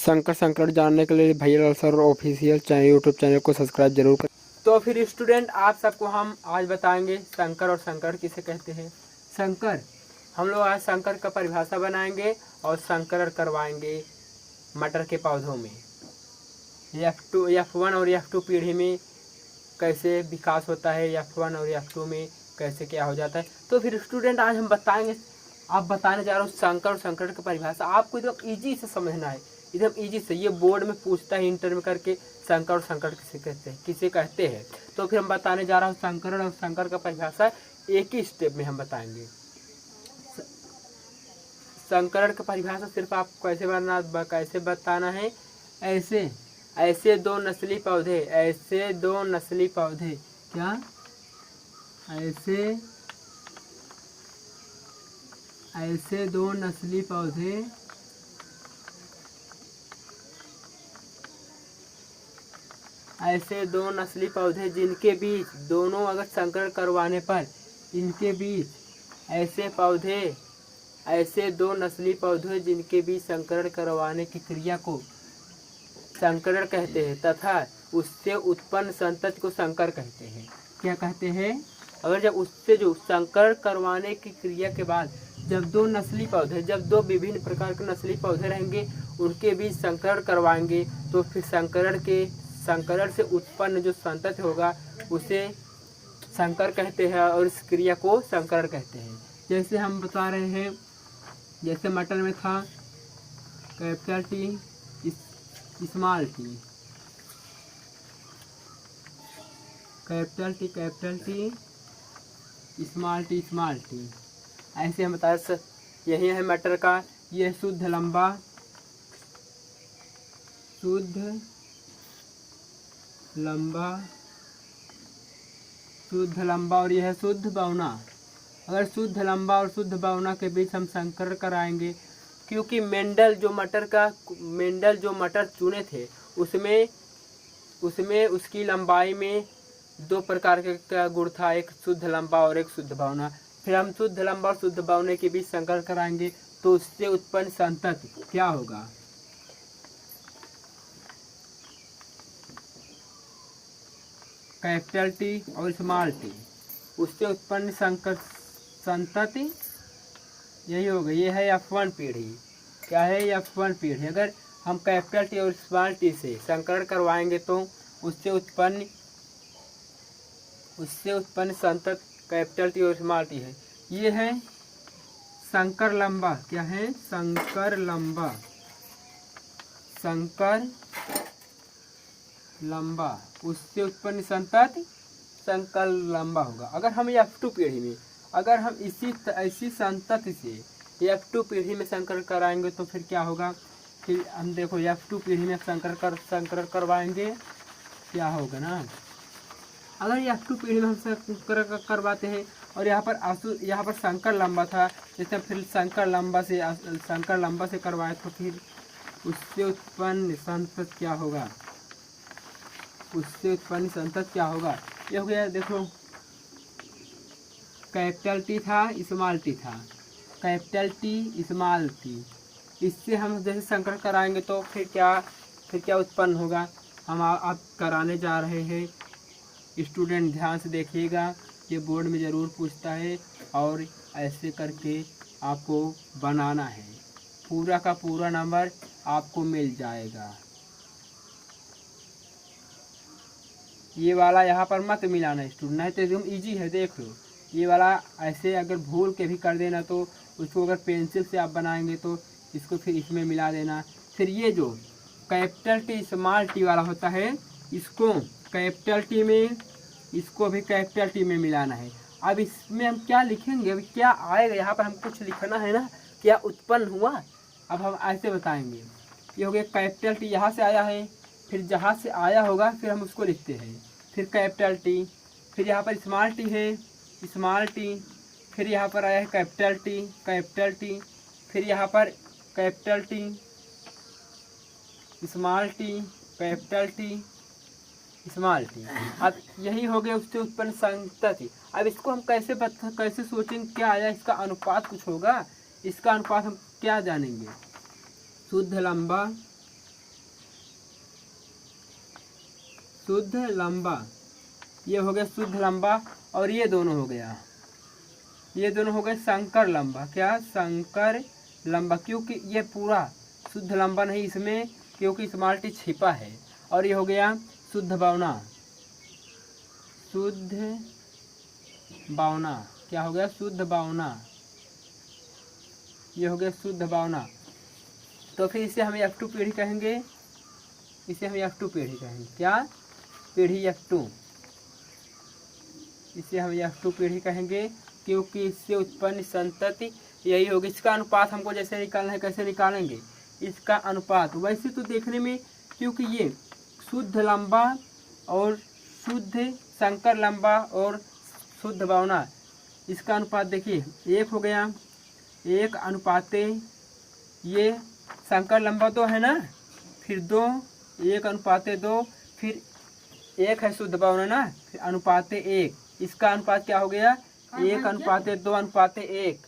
संकर संकट जानने के लिए भैया Lal sir official channel YouTube channel को सब्सक्राइब जरूर करें। तो फिर स्टूडेंट आप सबको हम आज बताएंगे संकर और संकट किसे कहते हैं। संकर हम लोग आज संकर का परिभाषा बनाएंगे और संकर करवाएंगे मटर के पौधों में F1 और F2 पीढ़ी में कैसे विकास होता है, F1 और F2 में कैसे क्या हो जाता है। तो फिर स्टूडेंट आज हम बताएंगे, आप बताने जा रहा हूँ संकर और संकट की परिभाषा। आपको एकदम ईजी से समझना है, एकदम ईजी से। ये बोर्ड में पूछता है इंटर में करके संकर और संकट किसे कहते हैं। तो फिर हम बताने जा रहा हूँ संकर और संकर का परिभाषा एक ही स्टेप में हम बताएंगे। संकरण का परिभाषा सिर्फ आपको कैसे बताना है, ऐसे दो नस्ली पौधे, ऐसे दो नस्ली पौधे, क्या ऐसे दो नस्ली पौधे जिनके बीच दोनों अगर संकरण करवाने पर इनके बीच ऐसे दो नस्ली पौधे जिनके बीच संकरण करवाने की क्रिया को संकरण कहते हैं तथा उससे उत्पन्न संतति को संकर कहते हैं। क्या कहते हैं? अगर जब उससे जो संकरण करवाने की क्रिया के बाद जब दो विभिन्न प्रकार के नस्ली पौधे रहेंगे उनके बीच संकरण करवाएंगे तो फिर संकरण से उत्पन्न जो संतति होगा उसे संकर कहते हैं और इस क्रिया को संकरण कहते हैं। जैसे हम बता रहे हैं, जैसे मटर में था capital T small T, capital T small T, ऐसे हम बता यही है मटर का। ये शुद्ध लंबा और यह है शुद्ध बौना। अगर शुद्ध लंबा और शुद्ध बौना के बीच हम संकर कराएंगे, क्योंकि मेंडल जो मटर चुने थे उसमें उसकी लंबाई में दो प्रकार का गुण था, एक शुद्ध लंबा और एक शुद्ध बौना। फिर हम शुद्ध लंबा और शुद्ध बौने के बीच संकर कराएंगे तो उससे उत्पन्न संतति क्या होगा? कैपिटल टी और स्मॉल टी, उससे उत्पन्न संतति यही होगा। ये है F1 पीढ़ी। क्या है? F1 पीढ़ी। अगर हम कैपिटल टी और स्मॉल टी से संकरण करवाएंगे तो उससे उत्पन्न संतति कैपिटल टी और स्मॉल टी है। ये है संकर लंबा। क्या है? संकर लंबा, उससे उत्पन्न संतति संकर लंबा होगा। अगर हम F2 पीढ़ी में अगर हम ऐसी संतति से F2 पीढ़ी में संकर कराएंगे तो फिर क्या होगा? फिर हम देखो F2 पीढ़ी में संकर करवाएंगे क्या होगा ना। अगर F2 पीढ़ी में हम संकर करवाते हैं और यहाँ पर संकर लंबा था, जैसे फिर संकर लंबा से करवाए तो फिर उससे उत्पन्न संतति क्या होगा? ये हो गया। देखो कैपिटल टी था स्मॉल टी था, कैपिटल टी स्मॉल टी, इससे हम जैसे संकर कराएंगे तो फिर क्या उत्पन्न होगा? हम आप कराने जा रहे हैं। स्टूडेंट ध्यान से देखिएगा, ये बोर्ड में ज़रूर पूछता है और ऐसे करके आपको बनाना है। पूरा का पूरा नंबर आपको मिल जाएगा। ये वाला यहाँ पर मत मिलाना स्टूडेंट, नहीं तो एकदम ईजी है। देख लो, ये वाला ऐसे अगर भूल के भी कर देना तो उसको अगर पेंसिल से आप बनाएंगे तो इसको फिर इसमें मिला देना। फिर ये जो कैपिटल टी स्मॉल टी वाला होता है इसको कैपिटल टी में, इसको भी कैपिटल टी में मिलाना है। अब इसमें हम क्या लिखेंगे? अभी क्या आएगा यहाँ पर? हम कुछ लिखना है ना, क्या उत्पन्न हुआ। अब हम ऐसे बताएंगे, ये हो गया कैपिटल टी, यहाँ से आया है, फिर जहाँ से आया होगा फिर हम उसको लिखते हैं। फिर कैपिटल टी, फिर यहाँ पर स्मॉल टी है, स्मॉल टी, फिर यहाँ पर आया है कैपिटल टी, फिर यहाँ पर capital T small T, capital T small T. अब यही हो गया उससे उत्पन्न संतति। अब इसको हम कैसे सोचेंगे? क्या आया? इसका अनुपात कुछ होगा। इसका अनुपात हम क्या जानेंगे? शुद्ध लंबा शुद्ध लंबा, ये हो गया शुद्ध लंबा, और ये दोनों हो गया, ये दोनों हो गए संकर लंबा। क्या? संकर लंबा, क्योंकि ये पूरा शुद्ध लंबा नहीं इसमें, क्योंकि स्मॉल टी छिपा है। और ये हो गया शुद्ध बावना, शुद्ध बावना, क्या हो गया? शुद्ध बावना, ये हो गया शुद्ध बावना। तो फिर इसे हम F2 पीढ़ी कहेंगे, इसे हम F2 पीढ़ी कहेंगे। क्या? पीढ़ी F2, इसे हम F2 पीढ़ी कहेंगे, क्योंकि इससे उत्पन्न संतति यही होगी। इसका अनुपात हमको जैसे निकालना है, कैसे निकालेंगे इसका अनुपात? वैसे तो देखने में, क्योंकि ये शुद्ध लंबा और शुद्ध संकर लंबा और शुद्ध बावना, इसका अनुपात देखिए 1 हो गया, 1 अनुपाते, ये संकर लंबा तो है ना, फिर 2, 1 अनुपाते 2, फिर 1 है शुद्ध बावना ना, फिर अनुपाते 1, इसका अनुपात क्या हो गया? 1 अनुपाते 2 अनुपाते 1,